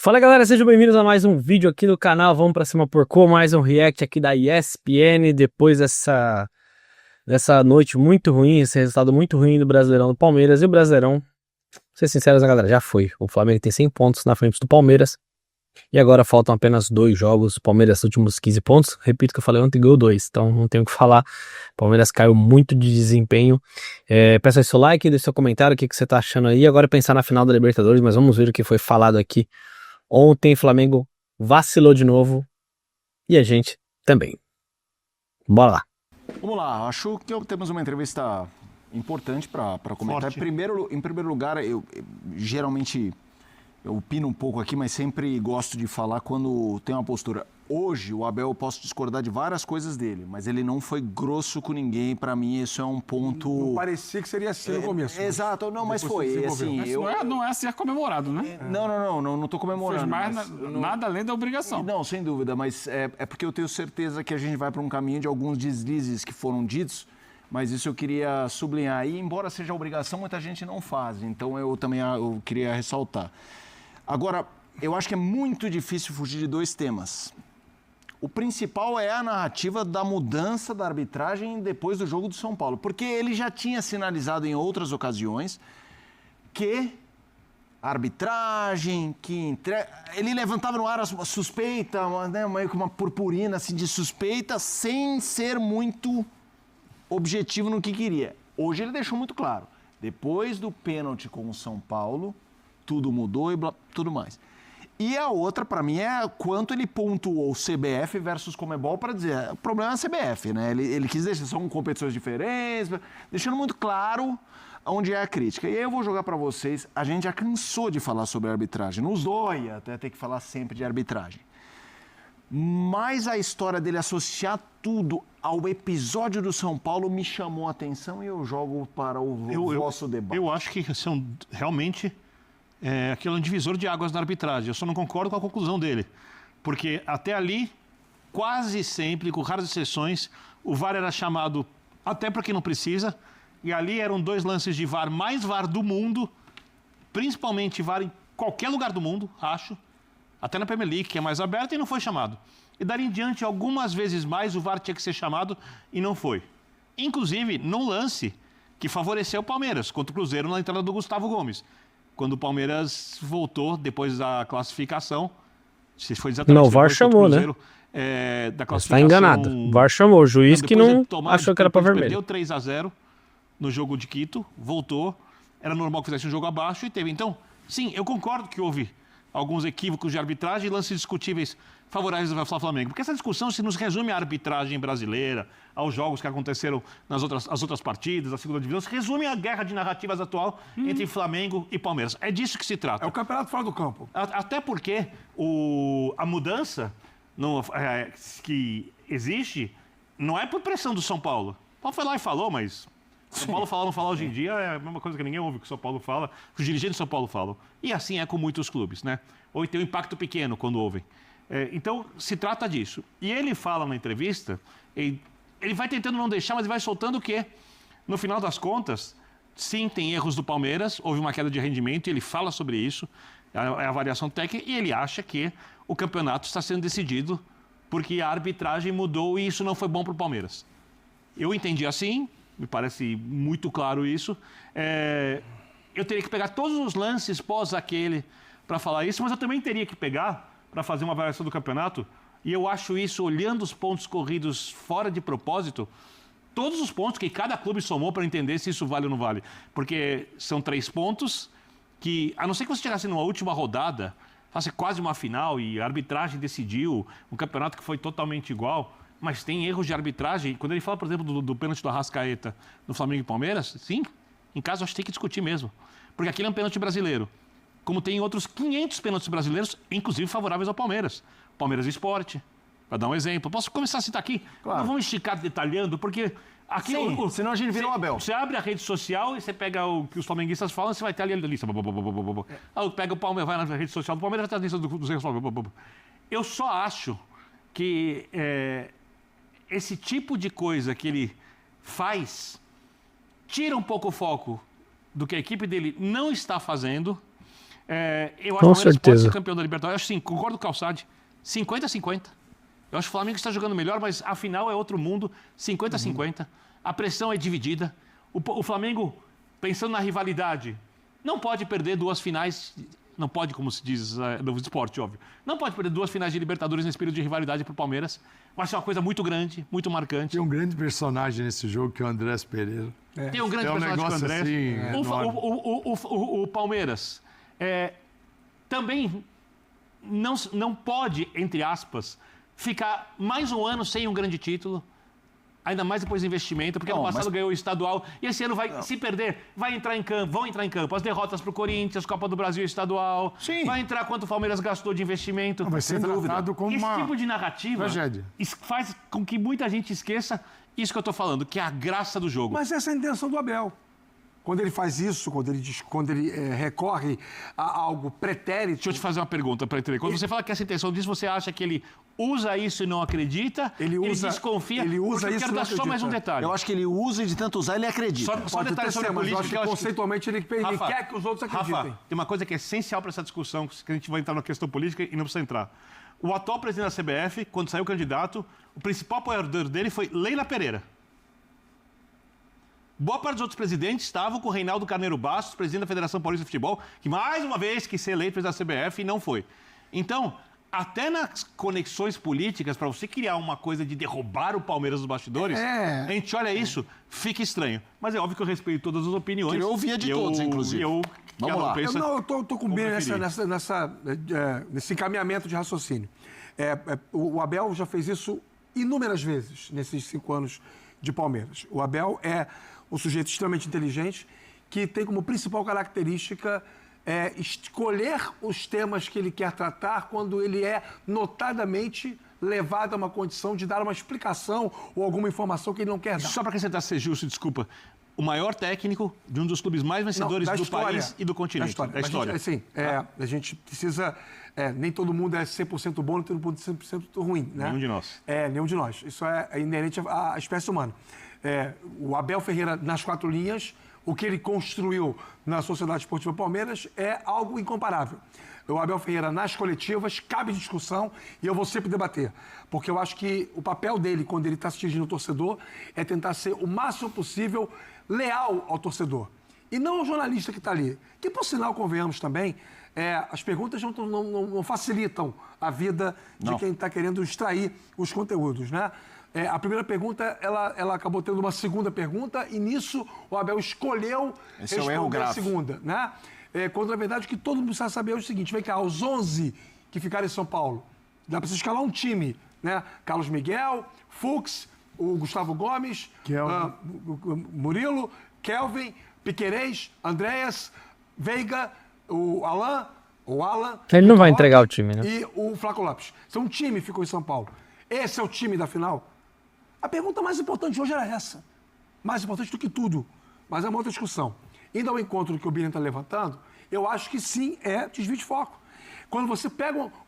Fala galera, sejam bem-vindos a mais um vídeo aqui do canal. Vamos pra cima porcô, mais um react aqui da ESPN depois dessa noite muito ruim, esse resultado muito ruim do Brasileirão do Palmeiras. E o Brasileirão, pra ser sinceros, né, galera, já foi. O Flamengo tem 100 pontos na frente do Palmeiras e agora faltam apenas 2 jogos. O Palmeiras, últimos 15 pontos, repito que eu falei ontem, ganhou 2, então não tenho o que falar. O Palmeiras caiu muito de desempenho. Peça aí seu like, deixe seu comentário, o que você tá achando aí. Agora pensar na final da Libertadores, mas vamos ver o que foi falado aqui. Ontem o Flamengo vacilou de novo e a gente também. Bora lá. Vamos lá, acho que temos uma entrevista importante para comentar. Em primeiro lugar, eu geralmente opino um pouco aqui, mas sempre gosto de falar quando tem uma postura. Hoje, o Abel, eu posso discordar de várias coisas dele, mas ele não foi grosso com ninguém. Para mim, isso é um ponto... Não parecia que seria assim no começo. Exato, não, mas foi. Assim, não é assim comemorado, né? Não tô comemorando. Fez nada além da obrigação. Não, sem dúvida, mas é porque eu tenho certeza que a gente vai para um caminho de alguns deslizes que foram ditos, mas isso eu queria sublinhar. E embora seja obrigação, muita gente não faz, então eu queria ressaltar. Agora, eu acho que é muito difícil fugir de 2 temas. O principal é a narrativa da mudança da arbitragem depois do jogo do São Paulo, porque ele já tinha sinalizado em outras ocasiões que a arbitragem, ele levantava no ar a suspeita, meio que uma purpurina assim, de suspeita, sem ser muito objetivo no que queria. Hoje ele deixou muito claro, depois do pênalti com o São Paulo, tudo mudou e tudo mais. E a outra, para mim, é quanto ele pontuou CBF versus Conmebol para dizer, o problema é a CBF, né? Ele quis deixar, são competições diferentes, deixando muito claro onde é a crítica. E aí eu vou jogar para vocês, a gente já cansou de falar sobre arbitragem, nos dói até ter que falar sempre de arbitragem. Mas a história dele associar tudo ao episódio do São Paulo me chamou a atenção e eu jogo para o vosso debate. Eu acho que são realmente... aquilo é um divisor de águas na arbitragem. Eu só não concordo com a conclusão dele. Porque até ali, quase sempre, com raras exceções, o VAR era chamado até para quem não precisa. E ali eram 2 lances de VAR, mais VAR do mundo, principalmente VAR em qualquer lugar do mundo, acho. Até na Premier League, que é mais aberta, e não foi chamado. E dali em diante, algumas vezes mais, o VAR tinha que ser chamado e não foi. Inclusive, num lance que favoreceu o Palmeiras, contra o Cruzeiro, na entrada do Gustavo Gomes. Quando o Palmeiras voltou depois da classificação, se foi exatamente não, o VAR chamou, né? Da classificação. Está enganado. O VAR chamou, o juiz que não achou que era para vermelho. Perdeu 3-0 no jogo de Quito, voltou, era normal que fizesse um jogo abaixo e teve. Então, sim, eu concordo que houve alguns equívocos de arbitragem e lances discutíveis favoráveis ao Flamengo. Porque essa discussão se nos resume à arbitragem brasileira, aos jogos que aconteceram nas outras partidas, da segunda divisão, se resume à guerra de narrativas atual entre Flamengo e Palmeiras. É disso que se trata. É o campeonato fora do campo. Até porque a mudança que existe não é por pressão do São Paulo. O Paulo foi lá e falou, mas... São Paulo falar ou não falar hoje em dia é a mesma coisa que ninguém ouve o que o São Paulo fala, que os dirigentes do São Paulo falam. E assim é com muitos clubes, né? Ou tem um impacto pequeno quando ouvem. Então, se trata disso. E ele fala na entrevista, ele vai tentando não deixar, mas ele vai soltando que, no final das contas, sim, tem erros do Palmeiras, houve uma queda de rendimento, e ele fala sobre isso, é a avaliação técnica, e ele acha que o campeonato está sendo decidido porque a arbitragem mudou e isso não foi bom para o Palmeiras. Eu entendi assim, me parece muito claro isso. Eu teria que pegar todos os lances pós aquele para falar isso, mas eu também teria que pegar para fazer uma avaliação do campeonato, e eu acho isso, olhando os pontos corridos fora de propósito, todos os pontos que cada clube somou para entender se isso vale ou não vale. Porque são 3 pontos que, a não ser que você chegasse numa última rodada, fosse quase uma final e a arbitragem decidiu, um campeonato que foi totalmente igual, mas tem erros de arbitragem. Quando ele fala, por exemplo, do pênalti do Arrascaeta no Flamengo e Palmeiras, sim, em caso acho que tem que discutir mesmo. Porque aquele é um pênalti brasileiro. Como tem outros 500 pênaltis brasileiros, inclusive favoráveis ao Palmeiras. Palmeiras e Sport, para dar um exemplo. Posso começar a citar aqui? Claro. Não vamos esticar detalhando, porque aqui... Sim, senão a gente vira um Abel. Você abre a rede social e você pega o que os flamenguistas falam, você vai ter ali a lista. Pega o Palmeiras, vai na rede social do Palmeiras, vai ter a lista dos erros. Eu só acho que esse tipo de coisa que ele faz tira um pouco o foco do que a equipe dele não está fazendo Eu acho que Com o Palmeiras pode certeza. ser campeão da Libertadores. Eu acho sim, concordo com o Calçade. 50-50. Eu acho que o Flamengo está jogando melhor, mas a final é outro mundo. 50-50. A pressão é dividida. O Flamengo, pensando na rivalidade, não pode perder 2 finais. Não pode, como se diz no esporte, óbvio. Não pode perder 2 finais de Libertadores nesse período de rivalidade para o Palmeiras. Vai ser uma coisa muito grande, muito marcante. Tem um grande personagem nesse jogo, que é o Andrés Pereira. Tem um grande É um personagem com o negócio André. assim, enorme. O Palmeiras também não pode, entre aspas, ficar mais um ano sem um grande título. Ainda mais depois do investimento, porque ano passado ganhou o estadual e esse ano vai se perder, vão entrar em campo. As derrotas para o Corinthians, Copa do Brasil estadual. Sim. Vai entrar quanto o Palmeiras gastou de investimento. Vai ser tratado como Esse uma tipo de narrativa tragédia. faz com que muita gente esqueça isso que eu estou falando, que é a graça do jogo. Mas essa é a intenção do Abel. Quando ele faz isso, quando ele recorre a algo pretérito... Deixa eu te fazer uma pergunta para entender. Quando você fala que essa intenção disso, você acha que ele usa isso e não acredita? Ele desconfia? Ele usa isso e e não dar só mais um acredita. detalhe. Eu acho que ele usa e de tanto usar, ele acredita. Só Pode detalhe até sobre ser, a mas eu política. acho que eu acho que- conceitualmente ele Rafa, quer que os outros acreditem. Rafa, tem uma coisa que é essencial para essa discussão, que a gente vai entrar na questão política e não precisa entrar. O atual presidente da CBF, quando saiu candidato, o principal apoiador dele foi Leila Pereira. Boa parte dos outros presidentes estavam com o Reinaldo Carneiro Bastos, presidente da Federação Paulista de Futebol, que mais uma vez quis ser eleito presidente da CBF e não foi. Então, até nas conexões políticas, para você criar uma coisa de derrubar o Palmeiras dos bastidores, a gente olha isso, fica estranho. Mas é óbvio que eu respeito todas as opiniões. Queria ouvir a de todos, inclusive. Vamos lá. Eu tô com o como Ben preferir. nesse encaminhamento de raciocínio. O Abel já fez isso inúmeras vezes nesses 5 anos de Palmeiras. O Abel é um sujeito extremamente inteligente que tem como principal característica escolher os temas que ele quer tratar quando ele é notadamente levado a uma condição de dar uma explicação ou alguma informação que ele não quer dar. Só para acrescentar, ser justo, desculpa. O maior técnico de um dos clubes mais vencedores Não, da do história. país e do continente. Da história. A gente precisa... nem todo mundo é 100% bom, nem todo mundo é 100% ruim, né? Nenhum de nós. Nenhum de nós. Isso é inerente à espécie humana. O Abel Ferreira, nas 4 linhas, o que ele construiu na Sociedade Esportiva Palmeiras é algo incomparável. O Abel Ferreira, nas coletivas, cabe discussão e eu vou sempre debater. Porque eu acho que o papel dele, quando ele está se dirigindo ao torcedor, é tentar ser o máximo possível leal ao torcedor. E não ao jornalista que está ali. Que, por sinal, convenhamos também, as perguntas não facilitam a vida de quem está querendo extrair os conteúdos, né? A primeira pergunta, ela acabou tendo uma segunda pergunta e nisso o Abel escolheu Esse é o erro responder a grave. segunda, né? Quando, na verdade, o que todo mundo precisa saber é o seguinte, vem cá, os 11 que ficaram em São Paulo, dá para você escalar um time, né? Carlos Miguel, Fux, o Gustavo Gomes, o Murilo, Kelvin, Piquerez, Andréas, Veiga, o Alan, Ele não vai Vitor entregar Roque o time, né? e o Flaco Lopes. Então, um time ficou em São Paulo. Esse é o time da final? A pergunta mais importante hoje era essa. Mais importante do que tudo. Mas é uma outra discussão. Indo ao encontro do que o Bira está levantando, eu acho que sim, é desvio de foco. Quando você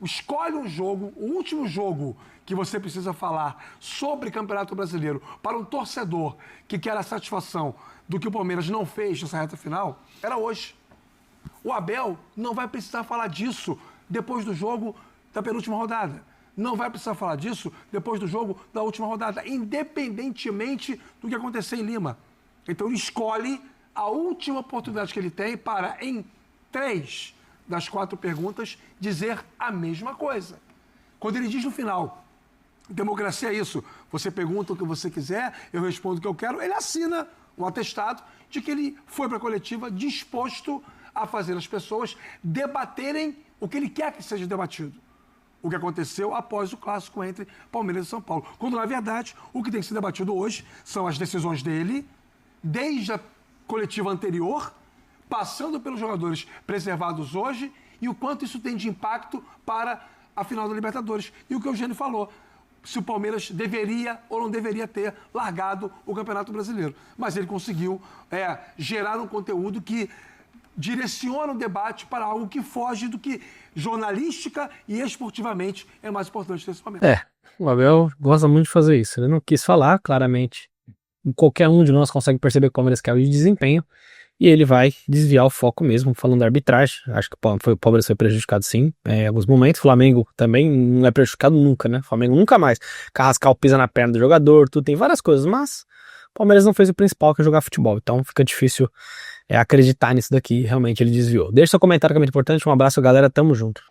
escolhe um jogo, o último jogo que você precisa falar sobre Campeonato Brasileiro para um torcedor que quer a satisfação do que o Palmeiras não fez nessa reta final, era hoje. O Abel não vai precisar falar disso depois do jogo da penúltima rodada. Não vai precisar falar disso depois do jogo da última rodada, independentemente do que acontecer em Lima. Então ele escolhe a última oportunidade que ele tem para, em 3 das 4 perguntas, dizer a mesma coisa. Quando ele diz no final, democracia é isso, você pergunta o que você quiser, eu respondo o que eu quero, ele assina um atestado de que ele foi para a coletiva disposto a fazer as pessoas debaterem o que ele quer que seja debatido. O que aconteceu após o clássico entre Palmeiras e São Paulo. Quando, na verdade, o que tem que ser debatido hoje são as decisões dele, desde a coletiva anterior, passando pelos jogadores preservados hoje e o quanto isso tem de impacto para a final da Libertadores. E o que o Eugênio falou, se o Palmeiras deveria ou não deveria ter largado o Campeonato Brasileiro. Mas ele conseguiu gerar um conteúdo que direciona o debate para algo que foge do que jornalística e esportivamente é mais importante nesse momento. O Abel gosta muito de fazer isso. Ele não quis falar, claramente. qualquer um de nós consegue perceber que o Palmeiras caiu de desempenho, e ele vai desviar o foco mesmo, falando da arbitragem. Acho que o Palmeiras foi prejudicado sim, em alguns momentos. O Flamengo também não é prejudicado nunca, né? O Flamengo nunca mais. Carrascal pisa na perna do jogador, tudo, tem várias coisas, mas o Palmeiras não fez o principal, que é jogar futebol. Então fica difícil acreditar nisso daqui, realmente ele desviou. Deixa seu comentário que é muito importante. Um abraço, galera, tamo junto.